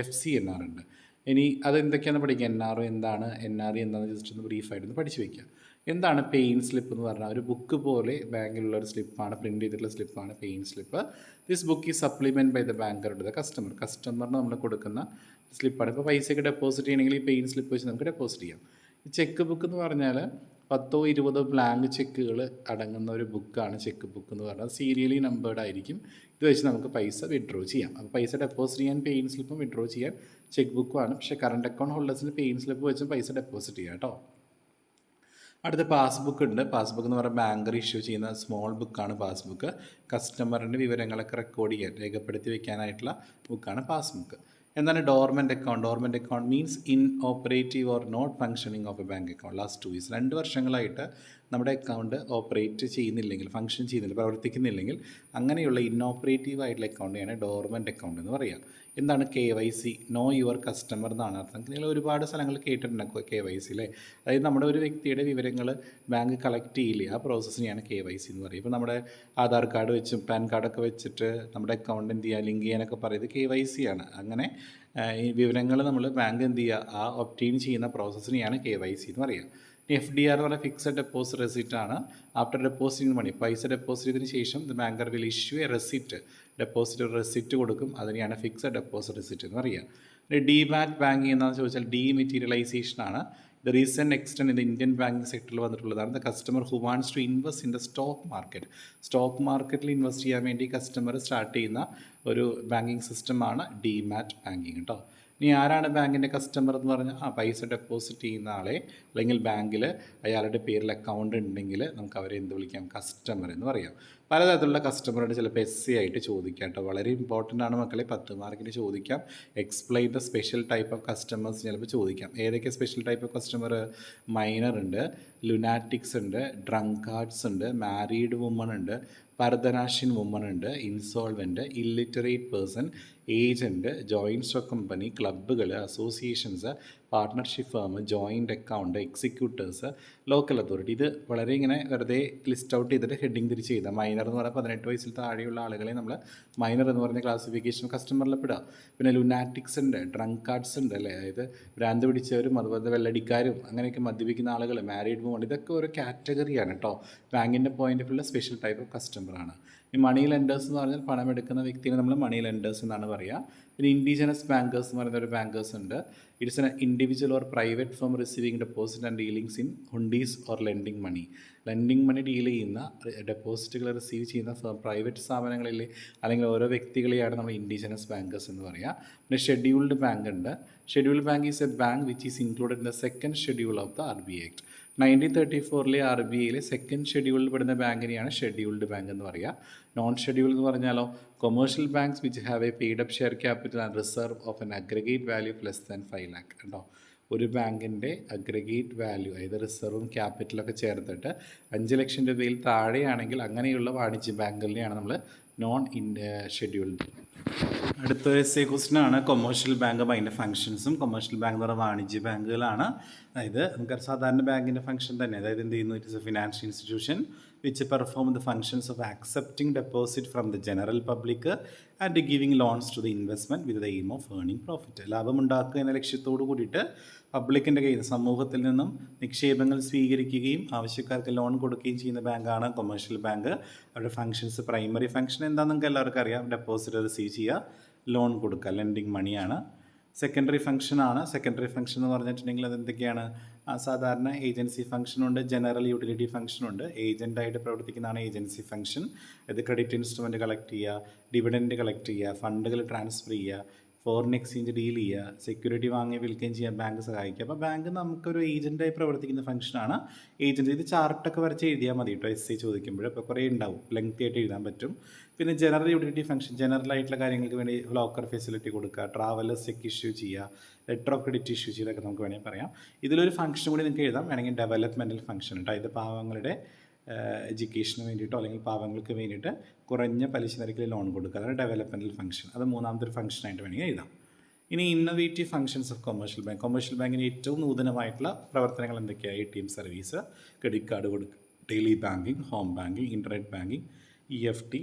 FCNR ഉണ്ട്. ഇനി അതെന്തൊക്കെയാണെന്ന് പഠിക്കുക. NRO എന്താണ്, NRE എന്താണെന്ന് ജസ്റ്റ് ഒന്ന് ബ്രീഫായിട്ടൊന്ന് പഠിച്ചു വയ്ക്കുക. എന്താണ് പെയിൻ സ്ലിപ്പ് എന്ന് പറഞ്ഞാൽ? ഒരു ബുക്ക് പോലെ ബാങ്കിലുള്ള ഒരു സ്ലിപ്പാണ്, പ്രിൻറ്റ് ചെയ്തിട്ടുള്ള സ്ലിപ്പാണ് pay in slip. This book is supplement by the banker to the customer. കസ്റ്റമറിന് നമ്മൾ കൊടുക്കുന്ന സ്ലിപ്പാണ്. ഇപ്പോൾ പൈസയൊക്കെ ഡെപ്പോസിറ്റ് ചെയ്യണമെങ്കിൽ ഈ പെയിൻ സ്ലിപ്പ് വെച്ച് നമുക്ക് ഡെപ്പോസിറ്റ് ചെയ്യാം. ഈ ചെക്ക് ബുക്ക് എന്ന് പറഞ്ഞാൽ 10-20 ബ്ലാങ്ക് ചെക്കുകൾ അടങ്ങുന്ന ഒരു ബുക്കാണ് ചെക്ക് ബുക്ക് എന്ന് പറഞ്ഞാൽ. സീരിയലി നമ്പേർഡ് ആയിരിക്കും. ഇത് വെച്ച് നമുക്ക് പൈസ വിഡ്രോ ചെയ്യാം. അപ്പോൾ പൈസ ഡെപ്പോസിറ്റ് ചെയ്യാൻ പെയിൻ സ്ലിപ്പും വിഡ്രോ ചെയ്യാൻ ചെക്ക് ബുക്കുമാണ്. പക്ഷേ കറണ്ട് അക്കൗണ്ട് ഹോൾഡേഴ്സിന് പെയിൻ സ്ലിപ്പ് വെച്ചും പൈസ ഡെപ്പോസിറ്റ് ചെയ്യാം കേട്ടോ. അടുത്ത പാസ്ബുക്ക് ഉണ്ട്. പാസ്ബുക്ക് എന്ന് പറഞ്ഞാൽ ബാങ്കർ ഇഷ്യൂ ചെയ്യുന്ന സ്മോൾ ബുക്കാണ് പാസ്ബുക്ക്. കസ്റ്റമറിൻ്റെ വിവരങ്ങളൊക്കെ റെക്കോർഡ് ചെയ്യാൻ, രേഖപ്പെടുത്തി വെക്കാനായിട്ടുള്ള ബുക്കാണ് പാസ്ബുക്ക്. എന്താണ് dormant account? Dormant account means inoperative or not functioning of a bank account last 2 years. 2 വർഷങ്ങളായിട്ട് നമ്മുടെ അക്കൗണ്ട് ഓപ്പറേറ്റ് ചെയ്യുന്നില്ലെങ്കിൽ, ഫങ്ഷൻ ചെയ്യുന്നില്ല, പ്രവർത്തിക്കുന്നില്ലെങ്കിൽ അങ്ങനെയുള്ള ഇന്നോപ്പറേറ്റീവ് ആയിട്ടുള്ള അക്കൗണ്ടിനെയാണ് ഡോർമെൻ്റ് അക്കൗണ്ട് എന്ന് പറയുക. എന്താണ് KYC? നോ യുവർ കസ്റ്റമർ എന്നാണ് അർത്ഥം. നിങ്ങൾ ഒരുപാട് സ്ഥലങ്ങൾ കേട്ടിട്ടുണ്ടാകും KYC അല്ലേ. അതായത് നമ്മുടെ ഒരു വ്യക്തിയുടെ വിവരങ്ങൾ ബാങ്ക് കളക്ട് ചെയ്യില്ലേ, ആ പ്രോസസ്സിനെയാണ് KYC എന്ന് പറയുക. ഇപ്പോൾ നമ്മുടെ ആധാർ കാർഡ് വെച്ചും പാൻ കാർഡൊക്കെ വെച്ചിട്ട് നമ്മുടെ അക്കൗണ്ട് എന്ത് ചെയ്യുക, ലിങ്ക് ചെയ്യാനൊക്കെ പറയുന്നത് KYC ആണ്. അങ്ങനെ ഈ വിവരങ്ങൾ നമ്മൾ ബാങ്ക് എന്ത് ചെയ്യുക, ആ ഒബ്റ്റെയിൻ ചെയ്യുന്ന പ്രോസസ്സിനെയാണ് KYC എന്ന് പറയുക. FDR എന്ന് പറഞ്ഞാൽ ഫിക്സഡ് ഡെപ്പോസിറ്റ് റെസിപ്റ്റ് ആണ്. ആഫ്റ്റർ ഡെപ്പോസിറ്റിംഗ് മണി, പൈസ ഡെപ്പോസിറ്റ് ചെയ്തതിന് ശേഷം the banker will issue A receipt, deposit receipt കൊടുക്കും. അതിനെയാണ് ഫിക്സഡ് ഡെപ്പോസിറ്റ് റെസിപ്റ്റ് എന്ന് പറയുക. ഡിമാറ്റ് ബാങ്കിങ് എന്താണെന്ന് ചോദിച്ചാൽ ഡീമെറ്റീരിയലൈസേഷൻ ആണ്. The recent extend in the Indian banking സെക്ടറിൽ വന്നിട്ടുള്ളതാണ്. The customer who wants to invest in the stock market, stock മാർക്കറ്റിൽ ഇൻവെസ്റ്റ് ചെയ്യാൻ വേണ്ടി കസ്റ്റമർ സ്റ്റാർട്ട് ചെയ്യുന്ന ഒരു ബാങ്കിങ് സിസ്റ്റമാണ് ഡിമാറ്റ് ബാങ്കിങ് കേട്ടോ. ഇനി ആരാണ് ബാങ്കിൻ്റെ കസ്റ്റമർ എന്ന് പറഞ്ഞാൽ പൈസ ഡെപ്പോസിറ്റ് ചെയ്യുന്ന ആളെ, അല്ലെങ്കിൽ ബാങ്കിൽ അയാളുടെ പേരിൽ അക്കൗണ്ട് ഉണ്ടെങ്കിൽ നമുക്ക് അവരെ എന്ത് വിളിക്കാം, കസ്റ്റമർ എന്ന് പറയാം. പലതരത്തിലുള്ള കസ്റ്റമറുടെ ചിലപ്പോൾ SC ആയിട്ട് ചോദിക്കാം കേട്ടോ. വളരെ ഇമ്പോർട്ടൻ്റ് ആണ് മക്കളെ, 10 മാർക്കിന് ചോദിക്കാം. Explain the special type of customers ചിലപ്പോൾ ചോദിക്കാം. ഏതൊക്കെ special type of customer? Minor ഉണ്ട്, ലുനാറ്റിക്സ് ഉണ്ട്, ഡ്രങ്കാർഡ്സ് ഉണ്ട്, മാരീഡ് വുമൺ ഉണ്ട്, പരദനാഷ്യൻ വുമൺ ഉണ്ട്, insolvent, illiterate person, agent, joint stock company, ക്ലബ്ബുകൾ, associations, partnership firm, joint account, executors, local authority. ഇത് വളരെ ഇങ്ങനെ വെറുതെ ലിസ്റ്റ് ഔട്ട് ചെയ്തിട്ട് ഹെഡിങ് തിരിച്ച് ചെയ്താൽ, മൈനർ എന്ന് പറഞ്ഞാൽ 18 വയസ്സിൽ താഴെയുള്ള ആളുകളെ നമ്മൾ മൈനർ എന്ന് പറഞ്ഞ ക്ലാസിഫിക്കേഷൻ കസ്റ്റമറിൽ പെടുക. പിന്നെ ലുനാറ്റിക്സ് ഉണ്ട്, ഡ്രങ്കാർഡ്സ് ഉണ്ട് അല്ലേ, അതായത് ഭ്രാന്ത് പിടിച്ചവരും അതുപോലെ വെള്ളടിക്കാരും അങ്ങനെയൊക്കെ മദ്യപിക്കുന്ന ആളുകൾ, മാരീഡ് വുമൺ, ഇതൊക്കെ ഒരു കാറ്റഗറിയാണ് കേട്ടോ. ബാങ്കിൻ്റെ പോയിൻ്റ് ഓഫ് വ്യൂള്ള സ്പെഷ്യൽ ടൈപ്പ് ഓഫ് കസ്റ്റമറാണ്. ഈ മണി ലെൻഡേഴ്സ് എന്ന് പറഞ്ഞാൽ പണം എടുക്കുന്ന വ്യക്തിയെ നമ്മൾ മണി ലെൻഡേഴ്സ് എന്നാണ് പറയുക. പിന്നെ ഇൻഡിജിനസ് ബാങ്കേഴ്സ് എന്ന് പറയുന്ന ഒരു ബാങ്കേഴ്സ് ഉണ്ട്. It's an individual or private firm receiving deposit and dealings in hundis or lending money. Lending money deal ചെയ്യുന്ന, ഡെപ്പോസിറ്റുകൾ റിസീവ് ചെയ്യുന്ന പ്രൈവറ്റ് സ്ഥാപനങ്ങളിലെ അല്ലെങ്കിൽ ഓരോ വ്യക്തികളെയാണ് നമ്മൾ ഇൻഡിജിനസ് ബാങ്കേഴ്സ് എന്ന് പറയുക. പിന്നെ ഷെഡ്യൂൾഡ് ബാങ്ക് ഉണ്ട്. Scheduled bank is a bank which is included in the second schedule of the RBI act. 1934 RBIയിലെ സെക്കൻഡ് ഷെഡ്യൂളിൽ പെടുന്ന ബാങ്കിനെയാണ് ഷെഡ്യൂൾഡ് ബാങ്ക് എന്ന് പറയുക. നോൺ ഷെഡ്യൂൾ എന്ന് പറഞ്ഞാലോ, commercial banks which have A paid up share capital and reserve of N aggregate value of less than 5 lakh കേട്ടോ. ഒരു ബാങ്കിൻ്റെ അഗ്രഗേറ്റ് വാല്യൂ, അതായത് റിസർവും ക്യാപിറ്റലൊക്കെ ചേർത്തിട്ട് 5 ലക്ഷം രൂപയിൽ താഴെയാണെങ്കിൽ അങ്ങനെയുള്ള വാണിജ്യ ബാങ്കുകളിനെയാണ് നമ്മൾ നോൺ ഷെഡ്യൂൾഡ്. അടുത്ത essay question ആണ് കൊമേഴ്ഷ്യൽ ബാങ്ക് അതിൻ്റെ ഫംഗ്ഷൻസും. കൊമേഴ്ഷ്യൽ ബാങ്ക് എന്ന് പറയുന്ന വാണിജ്യ ബാങ്കുകളാണ്. അതായത് നമുക്ക് സാധാരണ ബാങ്കിൻ്റെ ഫംഗ്ഷൻ തന്നെ, അതായത് എന്ത് ചെയ്യുന്നു, it is a financial institution which perform the functions of accepting deposit from the general public and giving loans to the investment with the aim of earning profit. ലാഭമുണ്ടാക്കുക എന്ന ലക്ഷ്യത്തോടു കൂടിയിട്ട് പബ്ലിക്കിൻ്റെ കയ്യിൽ നിന്ന്, സമൂഹത്തിൽ നിന്നും നിക്ഷേപങ്ങൾ സ്വീകരിക്കുകയും ആവശ്യക്കാർക്ക് ലോൺ കൊടുക്കുകയും ചെയ്യുന്ന ബാങ്കാണ് കൊമേഴ്ഷ്യൽ ബാങ്ക്. അവരുടെ ഫംഗ്ഷൻസ്, പ്രൈമറി ഫംഗ്ഷൻ എന്താണെന്ന് നിങ്ങൾക്ക് എല്ലാവർക്കും അറിയാം, ഡെപ്പോസിറ്റ് റിസീവ് ചെയ്യുക, ലോൺ കൊടുക്കുക, ലെൻഡിങ് മണിയാണ്. സെക്കൻഡറി ഫംഗ്ഷനാണ്. സെക്കൻഡറി ഫംഗ്ഷൻ എന്ന് പറഞ്ഞിട്ടുണ്ടെങ്കിൽ അതെന്തൊക്കെയാണ്? സാധാരണ ഏജൻസി ഫംഗ്ഷനുണ്ട്, ജനറൽ യൂട്ടിലിറ്റി ഫംഗ്ഷനുണ്ട്. ഏജൻ്റായിട്ട് പ്രവർത്തിക്കുന്നതാണ് ഏജൻസി ഫംഗ്ഷൻ. ഇത് ക്രെഡിറ്റ് ഇൻസ്ട്രുമെൻറ്റ് കളക്ട് ചെയ്യുക, ഡിവിഡൻഡ് കളക്ട് ചെയ്യുക, ഫണ്ടുകൾ ട്രാൻസ്ഫർ ചെയ്യുക, ഫോറിൻ എക്സ്ചേഞ്ച് ഡീൽ ചെയ്യുക, സെക്യൂരിറ്റി വാങ്ങി വിൽക്കുകയും ചെയ്യാൻ ബാങ്ക് സഹായിക്കുക. അപ്പോൾ ബാങ്ക് നമുക്കൊരു ഏജൻറ്റായി പ്രവർത്തിക്കുന്ന ഫംഗ്ഷനാണ് ഏജൻറ്റ്. ഇത് ചാർട്ടൊക്കെ വരച്ച് എഴുതിയാൽ മതി കേട്ടോ, SC ചോദിക്കുമ്പോൾ. അപ്പോൾ കുറേ ഉണ്ടാവും, ലെങ്തി ആയിട്ട് എഴുതാൻ പറ്റും. പിന്നെ ജനറൽ യൂട്ടിലിറ്റി ഫംഗ്ഷൻ, ജനറൽ ആയിട്ടുള്ള കാര്യങ്ങൾക്ക് വേണ്ടി ലോക്കർ ഫെസിലിറ്റി കൊടുക്കുക, ട്രാവലേഴ്സ് ചെക്ക് ഇഷ്യൂ ചെയ്യുക, ലെറ്റർ ഓഫ് ക്രെഡിറ്റ് ഇഷ്യൂ ചെയ്തൊക്കെ നമുക്ക് വേണമെങ്കിൽ പറയാം. ഇതിലൊരു ഫംഗ്ഷൻ കൂടി നിങ്ങൾക്ക് എഴുതാം വേണമെങ്കിൽ, ഡെവലപ്മെൻറ്റൽ ഫംഗ്ഷൻ കേട്ടോ. ഇത് പാവങ്ങളുടെ എഡ്യൂക്കേഷന് വേണ്ടിയിട്ടോ അല്ലെങ്കിൽ പാവങ്ങൾക്ക് വേണ്ടിയിട്ട് കുറഞ്ഞ പലിശ നിരക്കിൽ ലോൺ കൊടുക്കുക, അതാണ് ഡെവലപ്മെൻറ്റൽ ഫംഗ്ഷൻ. അത് മൂന്നാമത്തെ ഒരു ഫംഗ്ഷനായിട്ട് വേണമെങ്കിൽ എഴുതാം. ഇനി innovative functions of commercial bank. Commercial ബാങ്കിന് ഏറ്റവും നൂതനമായിട്ടുള്ള പ്രവർത്തനങ്ങൾ എന്തൊക്കെയാണ്? ATM സർവീസ്, ക്രെഡിറ്റ് കാർഡ് കൊടുക്കുക, daily banking, home banking, internet banking, EFT,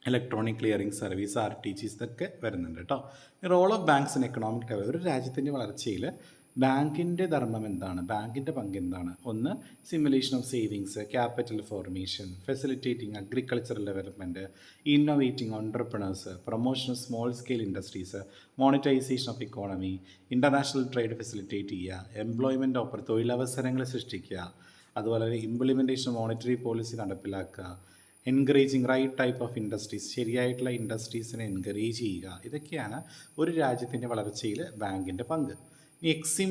electronic clearing service, RTGS, ഇതൊക്കെ വരുന്നുണ്ട് കേട്ടോ. Role of banks in economic development. ഒരു രാജ്യത്തിൻ്റെ വളർച്ചയിൽ ബാങ്കിൻ്റെ ധർമ്മം എന്താണ്, ബാങ്കിൻ്റെ പങ്ക് എന്താണ്? ഒന്ന്, simulation of savings, capital formation, facilitating agricultural development, innovating entrepreneurs, promotion of small scale industries, monetisation of economy, international trade facilitate ചെയ്യുക, എംപ്ലോയ്മെൻറ്റ് തൊഴിലവസരങ്ങൾ സൃഷ്ടിക്കുക, അതുപോലെ തന്നെ ഇംപ്ലിമെൻറ്റേഷൻ മോണിറ്ററി പോളിസി നടപ്പിലാക്കുക, encouraging right type of industries, ശരിയായിട്ടുള്ള ഇൻഡസ്ട്രീസിനെ എൻകറേജ് ചെയ്യുക. ഇതൊക്കെയാണ് ഒരു രാജ്യത്തിൻ്റെ വളർച്ചയിൽ ബാങ്കിൻ്റെ പങ്ക്. ഇനി എക്സിം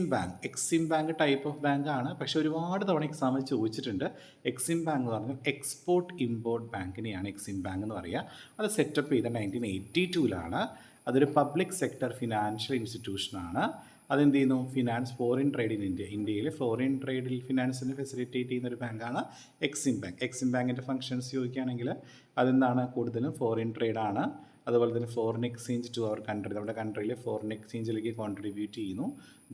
ബാങ്ക് ടൈപ്പ് ഓഫ് ബാങ്കാണ്, പക്ഷേ ഒരുപാട് തവണ എക്സാമിൽ ചോദിച്ചിട്ടുണ്ട്. എക്സിം ബാങ്ക് എന്ന് പറഞ്ഞാൽ എക്സ്പോർട്ട് ഇമ്പോർട്ട് ബാങ്കിനെയാണ് എക്സിം ബാങ്ക് എന്ന് പറയുക. അത് സെറ്റപ്പ് ചെയ്ത 1982 അതൊരു പബ്ലിക് സെക്ടർ ഫിനാൻഷ്യൽ ഇൻസ്റ്റിറ്റ്യൂഷനാണ്. അതെന്ത് ചെയ്യുന്നു? ഫോറിൻ ട്രേഡ് ഇൻ ഇന്ത്യയിൽ ഫോറിൻ ട്രേഡിൽ ഫിനാൻസിനെ ഫെസിലിറ്റേറ്റ് ചെയ്യുന്ന ഒരു ബാങ്കാണ് എക്സിം ബാങ്ക്. എക്സിം ബാങ്കിൻ്റെ ഫങ്ഷൻസ് ചോദിക്കുകയാണെങ്കിൽ അതെന്താണ്? കൂടുതലും ഫോറിൻ ട്രേഡാണ്. അതുപോലെ തന്നെ foreign exchange to our country, നമ്മുടെ കൺട്രിയിലെ ഫോറിൻ എക്സ്ചേഞ്ചിലേക്ക് കോൺട്രിബ്യൂട്ട് ചെയ്യുന്നു.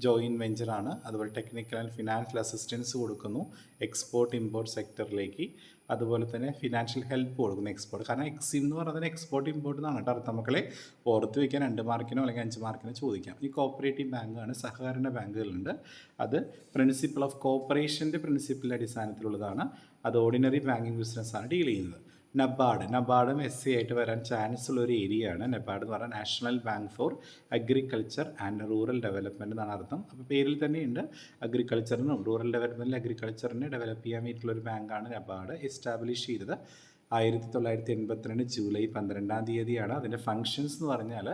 ജോയിൻറ്റ് വെഞ്ചറാണ്. അതുപോലെ ടെക്നിക്കൽ ആൻഡ് ഫിനാൻഷ്യൽ അസിസ്റ്റൻസ് കൊടുക്കുന്നു എക്സ്പോർട്ട് ഇമ്പോർട്ട് സെക്ടറിലേക്ക്. അതുപോലെ തന്നെ ഫിനാൻഷ്യൽ ഹെൽപ്പ് കൊടുക്കുന്നു എക്സ്പോർട്ട്. കാരണം എക്സിം എന്ന് പറയുന്നത് എക്സ്പോർട്ട് ഇമ്പോർട്ട് എന്നാണ് കേട്ടോ അർത്ഥം മക്കളെ. ഓർത്ത് വയ്ക്കാൻ 2 മാർക്കിനോ അല്ലെങ്കിൽ 5 മാർക്കിനോ ചോദിക്കാം. ഈ കോപ്പറേറ്റീവ് ബാങ്കാണ്, സഹകരണ ബാങ്കുകളുണ്ട്. അത് പ്രിൻസിപ്പിൾ ഓഫ് കോപ്പറേഷൻ്റെ പ്രിൻസിപ്പിളിൻ്റെ അടിസ്ഥാനത്തിലുള്ളതാണ്. അത് ഓർഡിനറി ബാങ്കിങ് ബിസിനസ്സാണ് ഡീൽ ചെയ്യുന്നത്. നബാർഡും എസ് ആയിട്ട് വരാൻ ചാൻസ് ഉള്ള ഒരു ഏരിയയാണ്. നബാർഡ് എന്ന് പറഞ്ഞാൽ national bank for agriculture and rural development എന്നാണ് അർത്ഥം. അപ്പോൾ പേരിൽ തന്നെയുണ്ട് അഗ്രികൾച്ചറിനും റൂറൽ ഡെവലപ്മെൻറ്റിൽ അഗ്രികൾച്ചറിനെ ഡെവലപ്പ് ചെയ്യാൻ വേണ്ടിയിട്ടുള്ളൊരു ബാങ്കാണ് നബാർഡ്. എസ്റ്റാബ്ലിഷ് ചെയ്തത് 1982 ജൂലൈ 12 അതിൻ്റെ ഫങ്ഷൻസ് എന്ന് പറഞ്ഞാൽ